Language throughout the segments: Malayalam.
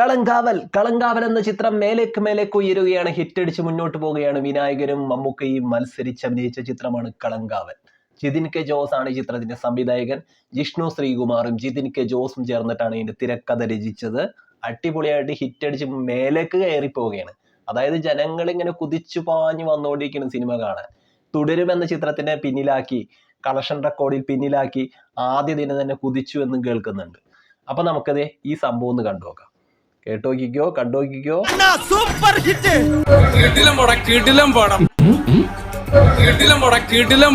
കളങ്കാവൽ എന്ന ചിത്രം മേലേക്ക് ഉയരുകയാണ്. ഹിറ്റടിച്ച് മുന്നോട്ട് പോവുകയാണ്. വിനായകനും മമ്മൂക്കയും മത്സരിച്ചഭിനയിച്ച ചിത്രമാണ് കളങ്കാവൽ. ജിതിൻ കെ ജോസ് ആണ് ഈ ചിത്രത്തിന്റെ സംവിധായകൻ. ജിഷ്ണു ശ്രീകുമാറും ജിതിൻ കെ ജോസും ചേർന്നിട്ടാണ് ഇതിന്റെ തിരക്കഥ രചിച്ചത്. അടിപൊളിയായിട്ട് ഹിറ്റടിച്ച് മേലേക്ക് കയറി പോവുകയാണ്. അതായത് ജനങ്ങൾ ഇങ്ങനെ കുതിച്ചു പാഞ്ഞു വന്നുകൊണ്ടിരിക്കുന്ന സിനിമ കാണാൻ. തുടരും എന്ന ചിത്രത്തിനെ പിന്നിലാക്കി, കളക്ഷൻ റെക്കോർഡിൽ പിന്നിലാക്കി ആദ്യ ദിനം തന്നെ കുതിച്ചു എന്നും കേൾക്കുന്നുണ്ട്. അപ്പൊ നമുക്കത് ഈ സംഭവം ഒന്ന് കണ്ടുനോക്കാം. കണ്ടോക്കിക്കോ. Super hit. കിടിലം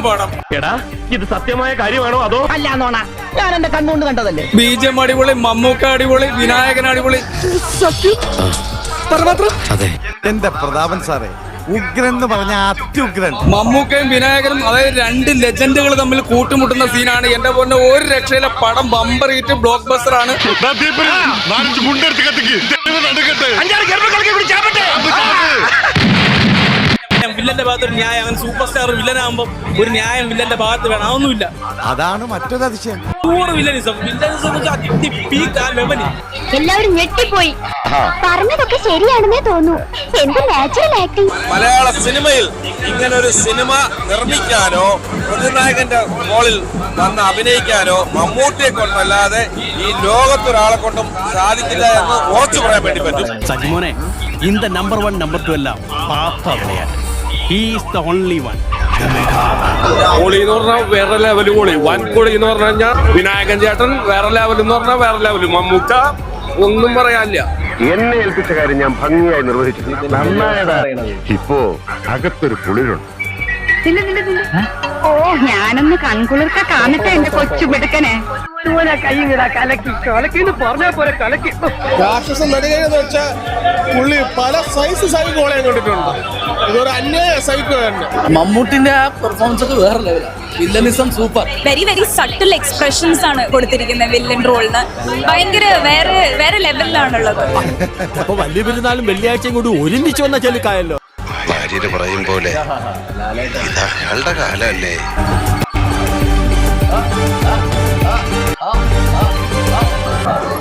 പടം. എടാ, ഇത് സത്യമായ കാര്യമാണോ അതോ അല്ലാന്നോണ? ഞാൻ എന്റെ കണ്ണുകൊണ്ട് കണ്ടതല്ലേ. ബിജെപി അടിപൊളി, മമ്മൂക്ക അടിപൊളി, വിനായകൻ അടിപൊളി. അതെ, എന്റെ പ്രതാപൻ സാറേ ഉഗ്രൻ എന്ന് പറഞ്ഞ അത്യുഗ്രൻ. മമ്മൂക്കയും വിനായകനും, അതായത് രണ്ട് ലെജൻഡുകൾ തമ്മിൽ കൂട്ടുമുട്ടുന്ന സീനാണ്. എന്റെ പോലെ ഒരു രക്ഷയിലെ പടം ബമ്പർ ഹിറ്റ്, ബ്ലോക്ക് ബസ്റ്റർ ആണ്. വില്ലന്റെ ഭാഗത്ത് ഒരു ന്യായം, അവൻ സൂപ്പർ സ്റ്റാർ വില്ലനാകുമ്പോ ഒരു ന്യായം വില്ലന്റെ ഭാഗത്ത് വേണം. അതൊന്നുമില്ല. അതാണ് മറ്റൊരു അതിശയം. വില്ലനിസം എല്ലാവരും ഞെട്ടിപ്പോയി. പറഞ്ഞതൊക്കെ ശരിയാണെന്നേ തോന്നുന്നു. എന്ത് നാച്ചുറൽ ആക്ടിങ്. മലയാള സിനിമയിൽ ഇങ്ങനെ ഒരു സിനിമ നിർമ്മിക്കാനോ പ്രതിനായകന്റെ റോളിൽ വന്ന് അഭിനയിക്കാനോ മമ്മൂട്ടിയെ കൊണ്ടല്ലാതെ ഈ ലോകത്തൊരാളെ കൊണ്ടും സാധിക്കില്ല എന്ന് ഉറച്ചു പറയാൻ വേണ്ടി പറ്റും. സജിമോനെ, ഇൻ ദ നമ്പർ 1 നമ്പർ 2 എല്ലാം പാപ്പ വിളയാട്ട്. He is the only one. കോളി എന്ന് പറഞ്ഞാൽ വേറെ ലെവല് കോളി. വൻ കോളി എന്ന് പറഞ്ഞു കഴിഞ്ഞാൽ വിനായകൻ ചേട്ടൻ വേറെ ലെവൽ എന്ന് പറഞ്ഞാൽ വേറെ ലെവല്. മമ്മൂക്ക ഒന്നും പറയാനില്ല. എന്നെ ഏൽപ്പിച്ച കാര്യം ഞാൻ ഭംഗിയായി നിർവഹിച്ചു. നന്നായതാ. ഇപ്പോ അകത്തൊരു കുളിരുണ്ട്. ഓ, ഞാനൊന്ന് കൺകുളിർക്ക കാണട്ടെ എന്റെ കൊച്ചുമിടുക്കനെ. രാക്ഷസൻ നടികയെന്ന് വെച്ചാൽ പുള്ളി പല സൈസ് സൈക്കോളെ കണ്ടിട്ടുണ്ട്. ഇതൊരു അന്യായ സൈക്കോ തന്നെ. മമ്മൂട്ടിന്റെ ആ പെർഫോമൻസ് ഒക്കെ വേറെ ലെവലാണ്. Villainism super. Very subtle expressions ആണ് കൊടുത്തിരിക്കുന്നത് വില്ലൻ റോളിന്. ഭയങ്കര വേറെ ലെവലിലാണുള്ളത്. അപ്പൊ വലിയ പെരുന്നാളും വെള്ളിയാഴ്ചയും കൂടി ഒരുമിച്ച് വന്ന ചെലുക്കായല്ലോ. ഭാര്യര് പറയും പോലെ ഇതാളുടെ കാലല്ലേ.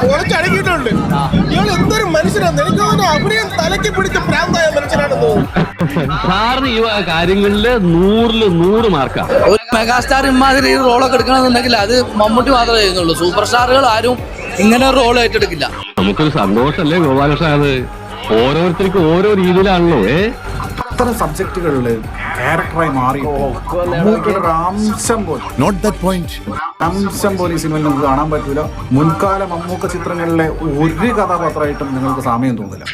പൊളിച്ചടക്കിയിട്ടുണ്ട്. ഇയാൾ എന്തൊരു മനുഷ്യനാണ്. എനിക്ക് തോന്നുന്നു അഭിനയം തലക്കി പിടിച്ച പ്രാന്തായ മനുഷ്യനാണെന്ന് തോന്നുന്നു. സാറിന് ഈ കാര്യങ്ങളില് 100-ൽ 100 മാർക്കാണ്. ഒരു മെഗാസ്റ്റാർ ഇമാതിരി റോളൊക്കെ എടുക്കണമെന്നുണ്ടെങ്കിൽ അത് മമ്മൂട്ടി മാത്രമേ ചെയ്യുന്നുള്ളൂ. സൂപ്പർ സ്റ്റാറുകൾ ആരും ഇങ്ങനെ റോൾ ഏറ്റെടുക്കില്ല. നമുക്കൊരു സന്തോഷല്ലേ ഗോപാലകൃഷ്ണ. അത് ഓരോരുത്തർക്കും ഓരോ രീതിയിലാണല്ലോ. അത്തരം സബ്ജക്റ്റുകളില് ക്യാരക്ടറായി മാറി അംശം പോലെ ഈ സിനിമയിൽ നമുക്ക് കാണാൻ പറ്റൂല. മുൻകാല മമ്മൂക്ക ചിത്രങ്ങളിലെ ഒരു കഥാപാത്രമായിട്ടും നിങ്ങൾക്ക് സാമ്യം തോന്നില്ല.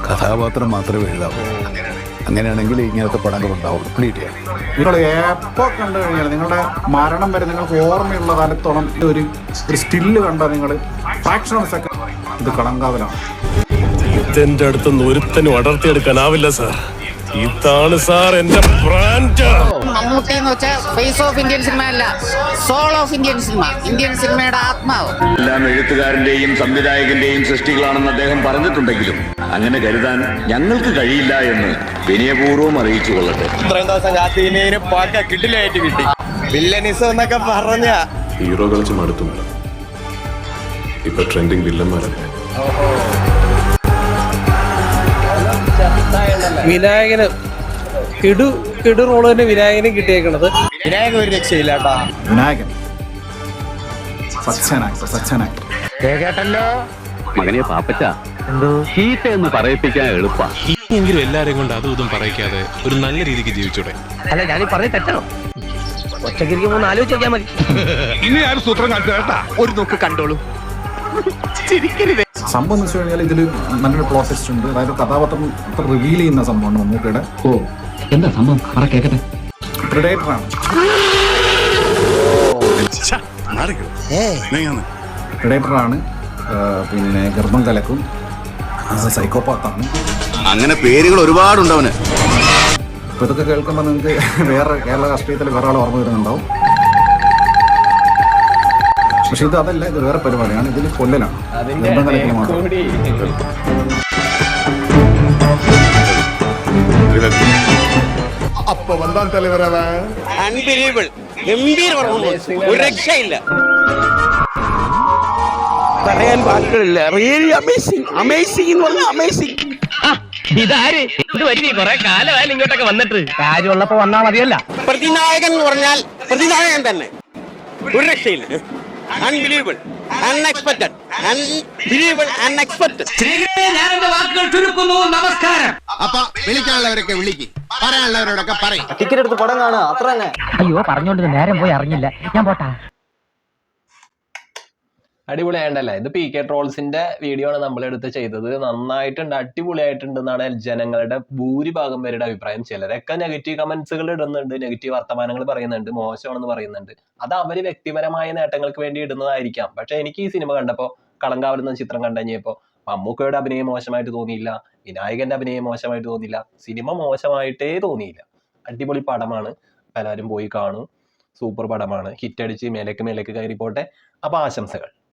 കഥാപാത്രം മാത്രമേ എഴുതാവൂ. അങ്ങനെയാണെങ്കിൽ ഇങ്ങനത്തെ പടങ്ങൾ ഉണ്ടാവുള്ളൂ. നിങ്ങൾ എപ്പോൾ കണ്ടു കഴിഞ്ഞാൽ നിങ്ങളുടെ മരണം വരെ നിങ്ങൾക്ക് ഓർമ്മയുള്ള കാലത്തോളം ഒരു സ്റ്റില്ല് കണ്ടാൽ നിങ്ങൾ ഫ്രാക്ഷൻ ഓഫ് സെക്കൻഡ് ഇത് കളങ്കാവലാണ്. എന്റെ അടുത്തൊന്നും ഒരുത്തനും അടർത്തിയെടുക്കാനാവില്ല സാർ. ഇതാണ് സാർ എന്റെ ബ്രാൻഡ്. മമ്മൂട്ടി എന്ന് വെച്ചാൽ ഫേസ് ഓഫ് ഇന്ത്യൻ സിനിമ അല്ല, soul of Indian cinema, Indian സിനിമയുടെ ആത്മാവ്. എല്ലാം എഴുത്തുകാരന്റെയും സംവിധായകന്റെയും സൃഷ്ടികളാണെന്ന് അദ്ദേഹം പറഞ്ഞിട്ടുണ്ടെങ്കിലും അങ്ങനെ കരുതാൻ ഞങ്ങൾക്ക് കഴിയില്ല എന്ന് വിനയപൂർവ്വം അറിയിച്ചു കൊള്ളട്ടെ. ഇത്രയും ദിവസം കാത്തിനെ പാക്ക കിട്ടില്ലായിട്ട് കിട്ടി. വില്ലനിസം എന്നൊക്കെ പറഞ്ഞ ഹീറോ കളിച്ച് മടുത്തു. ഇപ്പൊ ട്രെൻഡിങ് വില്ലന്മാരല്ലേ. വിനായകന് കിടു റോള് തന്നെ വിനായകനും കിട്ടിയേക്കണത്. വിനായകൻ ഒരു രക്ഷയില്ല കേട്ടാ. വിനായകൻ സച്ചനാക്ടർ. കേട്ടല്ലോ മകനെ പാപ്പച്ച, എന്തോ ചീത്ത എന്ന് പറയിപ്പിക്കാൻ എളുപ്പാ. എങ്കിലും എല്ലാരെയും കൊണ്ട് അതും ഇതും പറയിക്കാതെ ഒരു നല്ല രീതിക്ക് ജീവിച്ചൂടെ? അല്ല, ഞാനീ പറഞ്ഞ തെറ്റണോ? ഒറ്റക്കിരിക്കുമ്പോ ഒന്ന് ആലോചിച്ച് നോക്കിയാൽ മതി. ഇനി ആരും സൂത്രം കാണിച്ചാ ഒരു നോക്ക് കണ്ടോളൂ. സംഭവം എന്ന് വെച്ച് കഴിഞ്ഞാൽ ഇതിൽ നല്ലൊരു പ്രോസസ് ഉണ്ട്. അതായത് കഥാപാത്രം റിവീൽ ചെയ്യുന്ന സംഭവമാണ് മമ്മൂക്കയുടെ. എന്താ സംഭവം? കേക്കട്ടെ. പ്രെഡേറ്ററാണ്. പ്രെഡേറ്ററാണ്. പിന്നെ ഗർഭം കലക്കും. സൈക്കോപാത്താണ്. അങ്ങനെ പേരുകൾ ഒരുപാടുണ്ടവന്. ഇപ്പൊ ഇതൊക്കെ കേൾക്കുമ്പോൾ നിങ്ങൾക്ക് വേറെ കേരള രാഷ്ട്രീയത്തിൽ വേറെ ആൾ ഓർമ്മ വരുന്നുണ്ടാവും. പക്ഷെ ഇത് അതല്ല, ഇത് വേറെ പരിപാടിയാണ്. ഇതിൽ കൊല്ലലാണ്. ഗർഭം കലക്കൽ മാത്രം. അപ്പൊ വന്നാൽ തലവരവ അൺബിലീവബിൾ. ഗംഭീര പെർഫോമൻസ്, ഒരു രക്ഷയില്ല. പറയാൻ വാക്കുകളില്ല. റിയലി അമേസിംഗ്, അമേസിംഗ് എന്ന് പറഞ്ഞാൽ അമേസിംഗ്. ഇതാര് ഇത് വരി കുറെ കാലമായി ഇങ്ങോട്ടൊക്കെ വന്നിട്ട് കാര്യമുള്ളപ്പോ വന്നാ മതിയല്ല. പ്രതിനായകൻ എന്ന് പറഞ്ഞാൽ പ്രതിനായകൻ തന്നെ, ഒരു രക്ഷയില്ല. Unbelievable, unexpected, unbelievable, unexpected. ഞാൻ എന്റെ വാക്കുകൾ ചുരുക്കുന്നു. നമസ്കാരം. അപ്പൊ വിളിക്കാനുള്ളവരൊക്കെ വിളിക്ക്, പറയാനുള്ളവരോടൊക്കെ പറയും. ടിക്കറ്റ് എടുത്ത് പടം കാണുക, അത്ര തന്നെ. അയ്യോ പറഞ്ഞോണ്ട് നേരം പോയി അറിഞ്ഞില്ല, ഞാൻ പോട്ടാ. അടിപൊളിയായിട്ടല്ലേ? ഇത് PK ട്രോൾസിന്റെ വീഡിയോ ആണ് നമ്മളെടുത്ത് ചെയ്തത്. നന്നായിട്ടുണ്ട്, അടിപൊളിയായിട്ടുണ്ട് എന്നാണ് ജനങ്ങളുടെ ഭൂരിഭാഗം പേരുടെ അഭിപ്രായം. ചിലരൊക്കെ നെഗറ്റീവ് കമന്റ്സുകൾ ഇടുന്നുണ്ട്, നെഗറ്റീവ് വർത്തമാനങ്ങൾ പറയുന്നുണ്ട്, മോശമാണെന്ന് പറയുന്നുണ്ട്. അത് അവര് വ്യക്തിപരമായ നേട്ടങ്ങൾക്ക് വേണ്ടി ഇടുന്നതായിരിക്കാം. പക്ഷെ എനിക്ക് ഈ സിനിമ കണ്ടപ്പോൾ, കളങ്കാവൽ എന്ന ചിത്രം കണ്ടുകഴിഞ്ഞപ്പോൾ മമ്മൂക്കയുടെ അഭിനയം മോശമായിട്ട് തോന്നിയില്ല, വിനായകന്റെ അഭിനയം മോശമായിട്ട് തോന്നിയില്ല, സിനിമ മോശമായിട്ടേ തോന്നിയില്ല. അടിപൊളി പടമാണ്, എല്ലാവരും പോയി കാണൂ. സൂപ്പർ പടമാണ്, ഹിറ്റടിച്ച് മേലേക്ക് കയറിപ്പോട്ടെ. അപ്പൊ ആശംസകൾ.